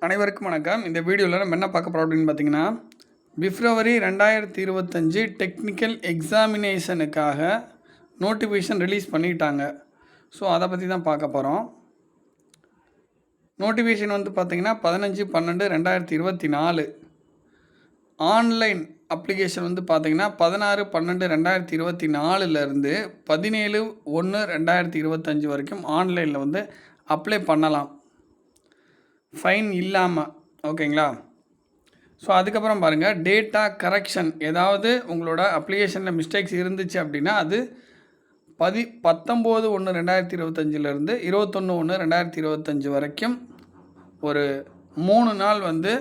அனைவருக்கும் வணக்கம். இந்த வீடியோவில் நம்ம என்ன பார்க்க போகிறோம் அப்படின்னு பார்த்தீங்கன்னா, பிப்ரவரி 2025 டெக்னிக்கல் எக்ஸாமினேஷனுக்காக நோட்டிஃபிகேஷன் ரிலீஸ் பண்ணிட்டாங்க. ஸோ அதை பற்றி தான் பார்க்க போகிறோம். நோட்டிஃபிகேஷன் வந்து பார்த்திங்கன்னா 15/12/2024. ஆன்லைன் அப்ளிகேஷன் வந்து பார்த்திங்கன்னா 16/12/2024லேருந்து 17/1/2025 வரைக்கும் ஆன்லைனில் வந்து அப்ளை பண்ணலாம், ஃபைன் இல்லாமல். ஓகேங்களா? ஸோ அதுக்கப்புறம் பாருங்கள், டேட்டா கரெக்ஷன் ஏதாவது உங்களோட அப்ளிகேஷனில் மிஸ்டேக்ஸ் இருந்துச்சு அப்படின்னா அது 19/1/2025லேருந்து 21/1/2025 வரைக்கும் ஒரு 3 நாள் வந்து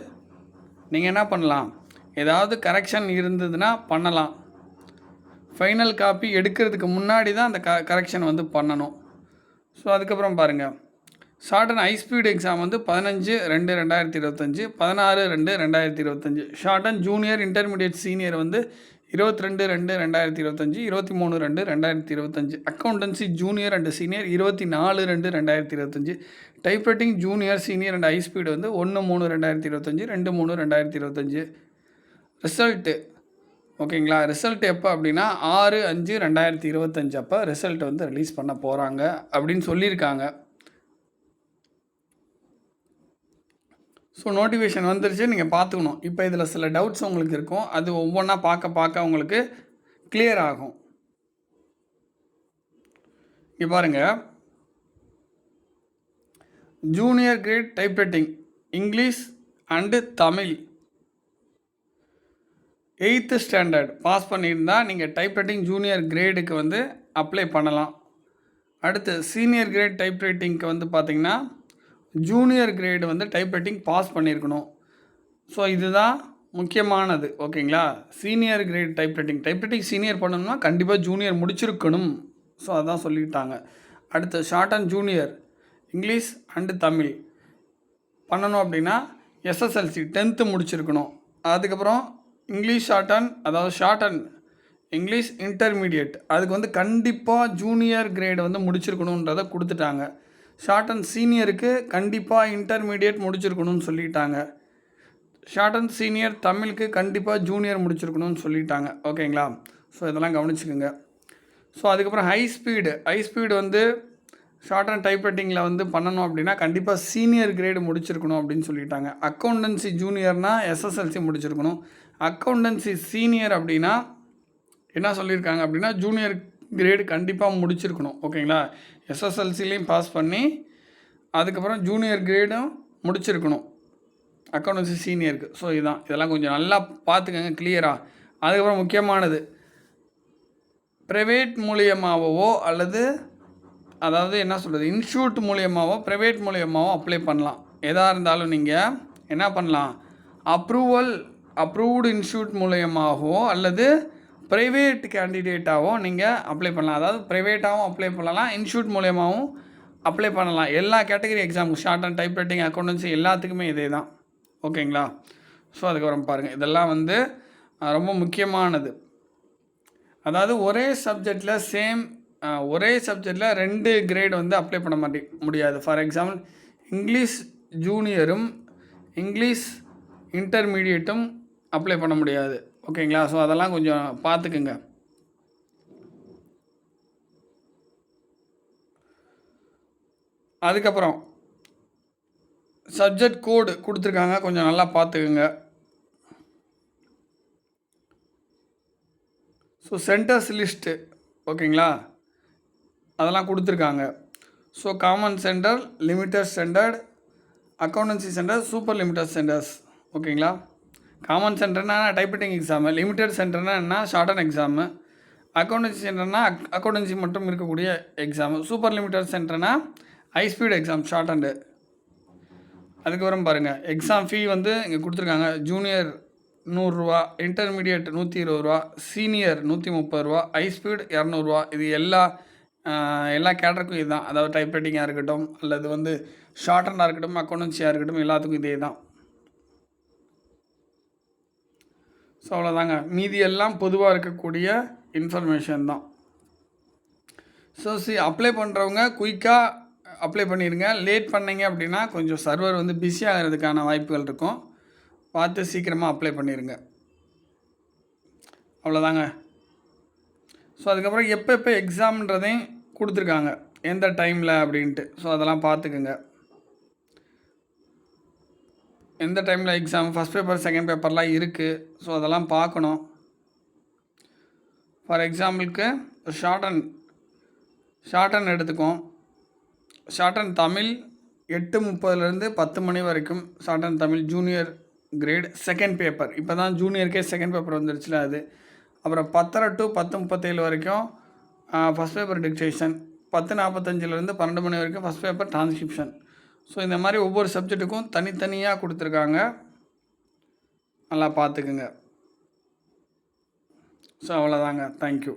நீங்கள் என்ன பண்ணலாம், ஏதாவது கரெக்ஷன் இருந்ததுன்னா பண்ணலாம். ஃபைனல் காப்பி எடுக்கிறதுக்கு முன்னாடி தான் அந்த கரெக்ஷன் வந்து பண்ணணும். ஸோ அதுக்கப்புறம் பாருங்கள், short and high speed exam வந்து 15/2/2025, 16/2/2025. Short and junior intermediate senior வந்து 22/2/2025, 23/2/2025. Accountancy junior and senior 24/2/2025. Typewriting junior senior and high speed வந்து 1/3/2025, 2/3/2025. ரிசல்ட்டு ஓகேங்களா? ரிசல்ட் எப்போ அப்படின்னா 6/5/2025 அப்போ ரிசல்ட் வந்து ரிலீஸ் பண்ண போகிறாங்க அப்படின்னு சொல்லியிருக்காங்க. ஸோ நோட்டிஃபிகேஷன் வந்துருச்சு, நீங்கள் பார்த்துக்கணும். இப்போ இதில் சில டவுட்ஸ் உங்களுக்கு இருக்கும், அது ஒவ்வொன்றா பார்க்க உங்களுக்கு கிளியர் ஆகும். இங்கே பாருங்கள், junior grade typewriting English and Tamil 8th standard pass பண்ணியிருந்தால் நீங்கள் டைப்ரைட்டிங் ஜூனியர் கிரேடுக்கு வந்து அப்ளை பண்ணலாம். அடுத்து சீனியர் கிரேட் டைப்ரைட்டிங்க்கு வந்து பார்த்திங்கன்னா ஜூனியர் கிரேடு வந்து டைப்ரைட்டிங் பாஸ் பண்ணியிருக்கணும். ஸோ இதுதான் முக்கியமானது. ஓகேங்களா? சீனியர் கிரேட் டைப்ரைட்டிங் சீனியர் பண்ணணும்னா கண்டிப்பாக ஜூனியர் முடிச்சிருக்கணும். ஸோ அதான் சொல்லிட்டாங்க. அடுத்து short and junior English and Tamil பண்ணணும் அப்படின்னா எஸ்எஸ்எல்சி 10th முடிச்சிருக்கணும். அதுக்கப்புறம் English short and English intermediate அதுக்கு வந்து கண்டிப்பாக ஜூனியர் கிரேடு வந்து முடிச்சிருக்கணுன்றதை கொடுத்துட்டாங்க. ஷார்ட் அண்ட் சீனியருக்கு கண்டிப்பாக இன்டர்மீடியட் முடிச்சிருக்கணும்னு சொல்லிட்டாங்க. ஷார்ட் அண்ட் சீனியர் தமிழுக்கு கண்டிப்பாக ஜூனியர் முடிச்சிருக்கணும்னு சொல்லிட்டாங்க. ஓகேங்களா? ஸோ இதெல்லாம் கவனிச்சுக்கோங்க. ஸோ அதுக்கப்புறம் ஹை ஸ்பீடு வந்து ஷார்ட் அண்ட் டைப்ரைட்டிங்கில் வந்து பண்ணணும் அப்படின்னா கண்டிப்பாக சீனியர் கிரேடு முடிச்சிருக்கணும் அப்படின்னு சொல்லிட்டாங்க. அக்கௌண்டன்சி ஜூனியர்னால் எஸ்எஸ்எல்சி முடிச்சிருக்கணும். அக்கௌண்டன்சி சீனியர் அப்படின்னா என்ன சொல்லியிருக்காங்க அப்படின்னா ஜூனியர் கிரேடு கண்டிப்பாக முடிச்சிருக்கணும். ஓகேங்களா? எஸ்எஸ்எல்சிலையும் பாஸ் பண்ணி அதுக்கப்புறம் ஜூனியர் கிரேடும் முடிச்சிருக்கணும் அக்கௌண்டன்சி சீனியருக்கு. ஸோ இதெல்லாம் கொஞ்சம் நல்லா பார்த்துக்கங்க கிளியராக. அதுக்கப்புறம் முக்கியமானது, ப்ரைவேட் மூலியமாகவோ அல்லது அதாவது என்ன சொல்கிறது, இன்ஸ்டியூட் மூலியமாகவோ ப்ரைவேட் மூலியமாகவோ அப்ளை பண்ணலாம். எதாக இருந்தாலும் நீங்கள் என்ன பண்ணலாம், அப்ரூவ்டு இன்ஸ்டியூட் மூலியமாகவோ அல்லது ப்ரைவேட் கேண்டிடேட்டாகவும் நீங்கள் அப்ளை பண்ணலாம். அதாவது ப்ரைவேட்டாகவும் அப்ளை பண்ணலாம், இன்ஸ்டியூட் மூலியமாகவும் அப்ளை பண்ணலாம். எல்லா கேட்டகரி எக்ஸாமுக்கு ஷார்ட் அண்ட் டைப்ரைட்டிங் அக்கௌண்டன்சி எல்லாத்துக்குமே இதே தான். ஓகேங்களா? ஸோ அதுக்கப்புறம் பாருங்கள், இதெல்லாம் வந்து ரொம்ப முக்கியமானது. அதாவது ஒரே சப்ஜெக்டில் 2 கிரேடு வந்து அப்ளை பண்ண முடியாது. ஃபார் எக்ஸாம்பிள் இங்கிலீஷ் ஜூனியரும் இங்கிலீஷ் இன்டர்மீடியட்டும் அப்ளை பண்ண முடியாது. ஓகேங்களா? ஸோ அதெல்லாம் கொஞ்சம் பார்த்துக்குங்க. அதுக்கப்புறம் சப்ஜெக்ட் கோடு கொடுத்துருக்காங்க, கொஞ்சம் நல்லா பார்த்துக்குங்க. ஸோ சென்டர்ஸ் லிஸ்ட்டு ஓகேங்களா, அதெல்லாம் கொடுத்துருக்காங்க. So common centre, limited standard, accountancy centre, super limited centres. ஓகேங்களா? காமன் சென்டர்னா டைப்ரைட்டிங் எக்ஸாமு, லிமிட்டட் சென்டர்னா என்ன ஷார்ட் அண்ட் எக்ஸாமு, அக்கௌண்டன்சி சென்டர்னா அக்கௌண்டன்சி மட்டும் இருக்கக்கூடிய எக்ஸாமு, சூப்பர் லிமிட்டட் சென்டர்னா high speed exam short and. அதுக்கப்புறம் பாருங்கள், எக்ஸாம் ஃபீ வந்து இங்கே கொடுத்துருக்காங்க. ஜூனியர் 100 ரூபா, இன்டர்மீடியட் 120 ரூபா, சீனியர் 130 ரூபா, ஹை ஸ்பீடு 200 ரூபா. இது எல்லா கேட்டருக்கும் இதுதான். அதாவது டைப்ரைட்டிங்காக இருக்கட்டும் அல்லது வந்து ஷார்ட் அண்டாக இருக்கட்டும் அக்கௌண்டன்சியாக இருக்கட்டும் எல்லாத்துக்கும் இதே தான். ஸோ அவ்வளோதாங்க, மீதி எல்லாம் பொதுவாக இருக்கக்கூடிய இன்ஃபர்மேஷன் தான். ஸோ அப்ளை பண்ணுறவங்க குயிக்காக அப்ளை பண்ணிடுங்க. லேட் பண்ணீங்க அப்படின்னா கொஞ்சம் சர்வர் வந்து பிஸி ஆகிறதுக்கான வாய்ப்புகள் இருக்கும். பார்த்து சீக்கிரமாக அப்ளை பண்ணிடுங்க. அவ்வளோதாங்க. ஸோ அதுக்கப்புறம் எப்போ எக்ஸாம்ன்றதையும் கொடுத்துருக்காங்க, எந்த டைமில் அப்படின்ட்டு. ஸோ அதெல்லாம் பார்த்துக்குங்க. எந்த டைமில் எக்ஸாம், ஃபஸ்ட் பேப்பர் செகண்ட் பேப்பர்லாம் இருக்குது. ஸோ அதெல்லாம் பார்க்கணும். ஃபார் எக்ஸாம்பிளுக்கு ஷார்ட் அண்ட் எடுத்துக்குவோம். ஷார்ட் அண்ட் தமிழ் 8:30 10 மணி வரைக்கும் short and Tamil junior great second paper. இப்போ தான் ஜூனியருக்கே செகண்ட் பேப்பர் வந்துருச்சுல அது. அப்புறம் 10:30 to 10:37 வரைக்கும் ஃபஸ்ட் பேப்பர் டிக்டேஷன். 10:45 12 மணி வரைக்கும் ஃபஸ்ட் பேப்பர் டிரான்ஸ்கிரிப்ஷன். ஸோ இந்த மாதிரி ஒவ்வொரு சப்ஜெக்ட்டுக்கும் தனித்தனியாக கொடுத்துருக்காங்க. நல்லா பார்த்துக்குங்க. ஸோ அவ்வளோதாங்க. தேங்க்யூ.